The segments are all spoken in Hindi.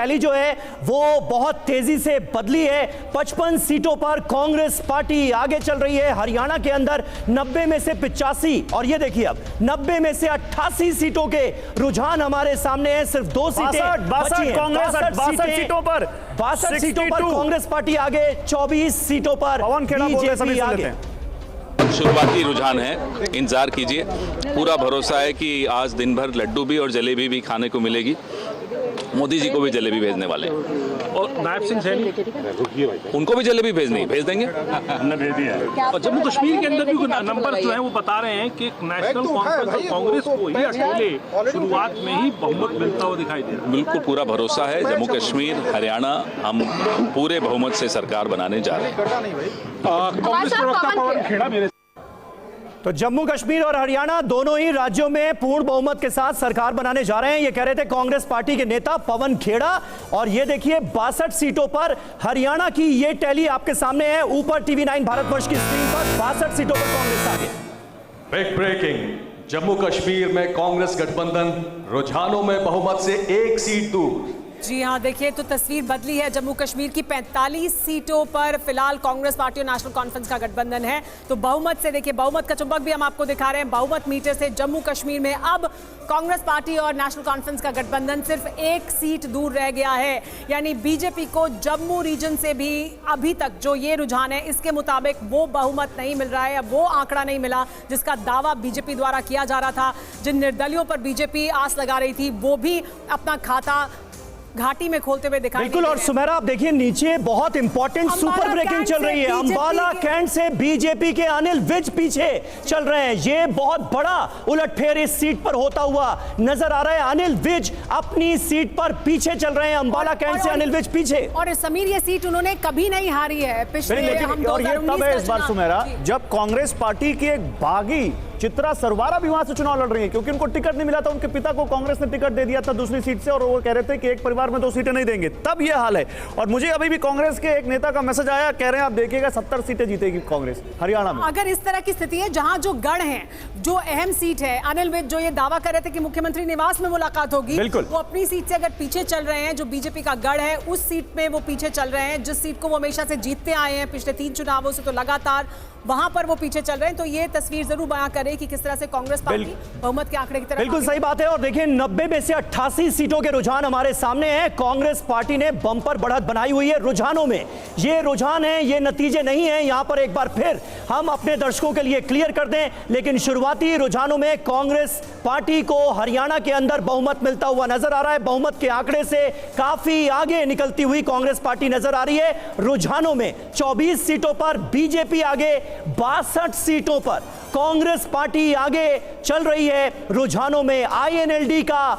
टैली जो है वो बहुत तेजी से बदली है। 55 सीटों पर कांग्रेस पार्टी आगे चल रही है। हरियाणा के अंदर 90 में से 85 और ये देखिए अब 90 में से 88 सीटों के रुझान हमारे सामने हैं। सिर्फ 2 सीटें बची हैं। कांग्रेस 62 सीटों पर 62 सीटों पर कांग्रेस पार्टी आगे, 24 सीटों पर बीजेपी आगे। शुरुआती रुझान है, इंतजार कीजिए। पूरा भरोसा है कि आज दिन भर लड्डू भी और जलेबी भी खाने को मिलेगी। मोदी जी को भी जलेबी भेजने वाले हैं और नायब सिंह सैनी उनको भी जलेबी भेजनी, भेज देंगे। हमने भेज दिया है। और जम्मू कश्मीर के अंदर भी नंबर जो है वो बता रहे हैं कि नेशनल कॉन्फ्रेंस कांग्रेस को ही अकेले शुरुआत में ही बहुमत मिलता हुआ दिखाई दे रहा है। बिल्कुल पूरा भरोसा है। जम्मू कश्मीर, हरियाणा हम पूरे बहुमत से सरकार बनाने जा रहे हैं। कांग्रेस प्रवक्ता पवन खेड़ा मेरे तो जम्मू कश्मीर और हरियाणा दोनों ही राज्यों में पूर्ण बहुमत के साथ सरकार बनाने जा रहे हैं, ये कह रहे थे कांग्रेस पार्टी के नेता पवन खेड़ा। और ये देखिए 62 सीटों पर हरियाणा की ये टैली आपके सामने है ऊपर TV9 भारतवर्ष की स्क्रीन पर। 62 सीटों पर कांग्रेस आगे। बिग ब्रेकिंग, जम्मू कश्मीर में कांग्रेस गठबंधन रुझानों में बहुमत से 1 सीट दूर। जी हाँ, देखिए तो तस्वीर बदली है। जम्मू कश्मीर की 45 सीटों पर फिलहाल कांग्रेस पार्टी और नेशनल कॉन्फ्रेंस का गठबंधन है। तो बहुमत से देखिए, बहुमत का चुंबक भी हम आपको दिखा रहे हैं। बहुमत मीटर से जम्मू कश्मीर में अब कांग्रेस पार्टी और नेशनल कॉन्फ्रेंस का गठबंधन सिर्फ 1 सीट दूर रह गया है। यानी बीजेपी को जम्मू रीजन से भी अभी तक जो ये रुझान है इसके मुताबिक वो बहुमत नहीं मिल रहा है, वो आंकड़ा नहीं मिला जिसका दावा बीजेपी द्वारा किया जा रहा था। जिन निर्दलियों पर बीजेपी आस लगा रही थी वो भी अपना खाता घाटी में खोलते हुए दिखाई बिल्कुल। और सुमेरा आप देखिए नीचे बहुत इंपॉर्टेंट सुपर ब्रेकिंग चल रही है। अंबाला कैंट से बीजेपी के अनिल विज पीछे चल रहे हैं। ये बहुत बड़ा उलटफेर इस सीट पर होता हुआ नजर आ रहा है। अनिल विज अपनी सीट पर पीछे चल रहे हैं। अंबाला कैंट से अनिल विज पीछे। और समीर ये सीट उन्होंने कभी नहीं हारी है पिछले हम और ये तब है इस बार सुमेरा जब कांग्रेस पार्टी की एक बागी चित्रा सरवारा भी वहां से चुनाव लड़ रही है, क्योंकि उनको टिकट नहीं मिला था। उनके पिता को कांग्रेस ने टिकट दे दिया था दूसरी सीट से और वो कह रहे थे कि एक परिवार में 2 सीटें नहीं देंगे। तब ये हाल है। और मुझे अभी भी कांग्रेस के एक नेता का मैसेज आया, कह रहे हैं आप देखिएगा 70 सीटें जीतेगी कांग्रेस हरियाणा में। अगर इस तरह की स्थिति है जहां जो गढ़ है, जो अहम सीट है, अनिल विज जो ये दावा कर रहे थे कि मुख्यमंत्री निवास में मुलाकात होगी, वो अपनी सीट से अगर पीछे चल रहे हैं, जो बीजेपी का गढ़ है उस सीट में वो पीछे चल रहे हैं, जिस सीट को वो हमेशा से जीतते आए हैं पिछले 3 चुनावों से, तो लगातार वहां पर वो पीछे चल रहे हैं। तो ये तस्वीर जरूर बयां करे कि किस तरह से कांग्रेस पार्टी बहुमत के आंकड़े की तरफ। बिल्कुल सही बात है। और देखिए 90 में से 88 सीटों के रुझान हमारे सामने हैं। कांग्रेस पार्टी ने बंपर बढ़त बनाई हुई है रुझानों में। ये रुझान है, ये नतीजे नहीं है। यहां पर एक बार फिर हम अपने दर्शकों के लिए क्लियर कर दें, लेकिन शुरुआती रुझानों में कांग्रेस पार्टी को हरियाणा के अंदर बहुमत मिलता हुआ नजर आ रहा है। बहुमत के आंकड़े से काफी आगे निकलती हुई कांग्रेस पार्टी नजर आ रही है रुझानों में। 24 सीटों पर बीजेपी आगे, 62 सीटों पर कांग्रेस पार्टी आगे चल रही है रुझानों में। आईएनएलडी का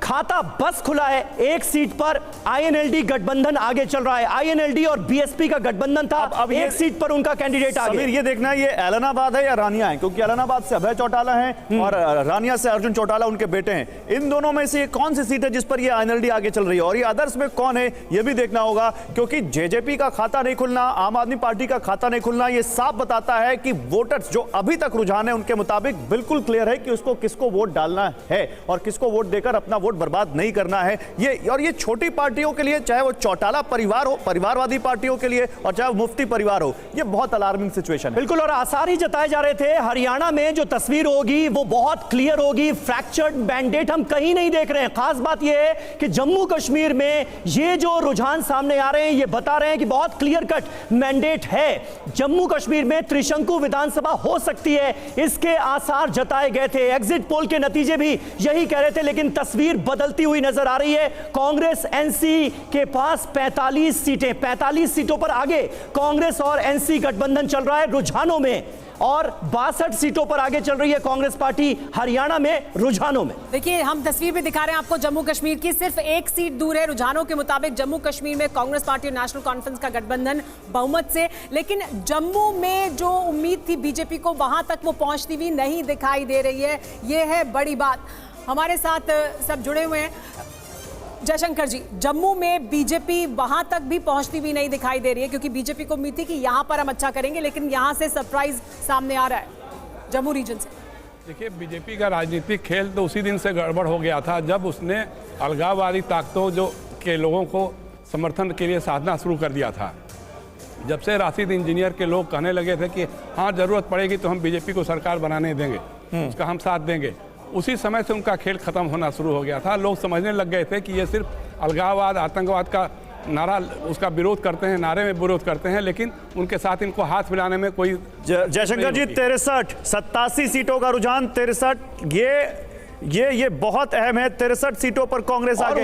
खाता बस खुला है। 1 सीट पर आईएनएलडी गठबंधन आगे चल रहा है। आईएनएलडी और बीएसपी का गठबंधन था। अब 1 सीट पर उनका कैंडिडेट आगे। समीर ये देखना है ये एलनाबाद है या रानिया है, क्योंकि एलनाबाद से अभय चौटाला है और रानिया से अर्जुन चौटाला उनके बेटे हैं। इन दोनों में से ये कौन सी सीट है जिस पर ये आईएनएलडी आगे चल रही है, और ये अदर्स में कौन है ये भी देखना होगा, क्योंकि जेजेपी का खाता नहीं खुलना, आम आदमी पार्टी का खाता नहीं खुलना, ये साफ बताता है कि वोटर्स जो अभी तक रुझान है उनके मुताबिक बिल्कुल क्लियर है कि उसको किसको वोट डालना है और किसको वोट देकर अपना वोट बर्बाद नहीं करना है। ये छोटी पार्टियों के लिए, चाहे वो चौटाला परिवार हो, परिवारवादी पार्टियों के लिए, और चाहे वो मुफ्ती परिवार हो, ये बहुत अलार्मिंग सिचुएशन है। बिल्कुल। और आसार ही जताए जा रहे थे हरियाणा में जो तस्वीर होगी वो बहुत क्लियर होगी। फ्रैक्चर्ड मैंडेट हम कहीं नहीं देख रहे हैं। खास बात यह है कि जम्मू कश्मीर में ये जो रुझान सामने आ रहे हैं ये बता रहे हैं कि बहुत क्लियर कट मैंडेट है। जम्मू कश्मीर में त्रिशंकु विधानसभा हो सकती है, इसके आसार जताए गए थे। एग्जिट पोल के नतीजे भी यही कह रहे थे, लेकिन तस्वीर बदलती हुई नजर आ रही है। कांग्रेस एनसी के पास 45 सीटें, 45 सीटों पर आगे कांग्रेस और एनसी गठबंधन चल रहा है रुझानों में, और 62 सीटों पर आगे चल रही है कांग्रेस पार्टी हरियाणा में रुझानों में। देखिए हम तस्वीर भी दिखा रहे हैं आपको जम्मू कश्मीर की, सिर्फ 1 सीट दूर है रुझानों के मुताबिक जम्मू कश्मीर में कांग्रेस पार्टी और नेशनल कॉन्फ्रेंस का गठबंधन बहुमत से। लेकिन जम्मू में जो उम्मीद थी बीजेपी को, वहां तक वो पहुंचती हुई नहीं दिखाई दे रही है। ये है बड़ी बात। हमारे साथ सब जुड़े हुए हैं। जयशंकर जी, जम्मू में बीजेपी वहां तक भी पहुंचती हुई नहीं दिखाई दे रही है, क्योंकि बीजेपी को उम्मीद थी कि यहां पर हम अच्छा करेंगे, लेकिन यहां से सरप्राइज सामने आ रहा है जम्मू रीजन से। देखिए, बीजेपी का राजनीतिक खेल तो उसी दिन से गड़बड़ हो गया था जब उसने अलगाववादी ताकतों जो के लोगों को समर्थन के लिए साधना शुरू कर दिया था। जब से राशिद इंजीनियर के लोग कहने लगे थे कि हाँ ज़रूरत पड़ेगी तो हम बीजेपी को सरकार बनाने देंगे, उसका हम साथ देंगे, उसी समय से उनका खेल खत्म होना शुरू हो गया था। लोग समझने लग गए थे कि ये सिर्फ अलगाववाद, आतंकवाद का नारा, उसका विरोध करते हैं, नारे में विरोध करते हैं, लेकिन उनके साथ इनको हाथ मिलाने में कोई जयशंकर जी 63 87 सीटों का रुझान 63, ये बहुत अहम है। 63 सीटों पर कांग्रेस आगे है।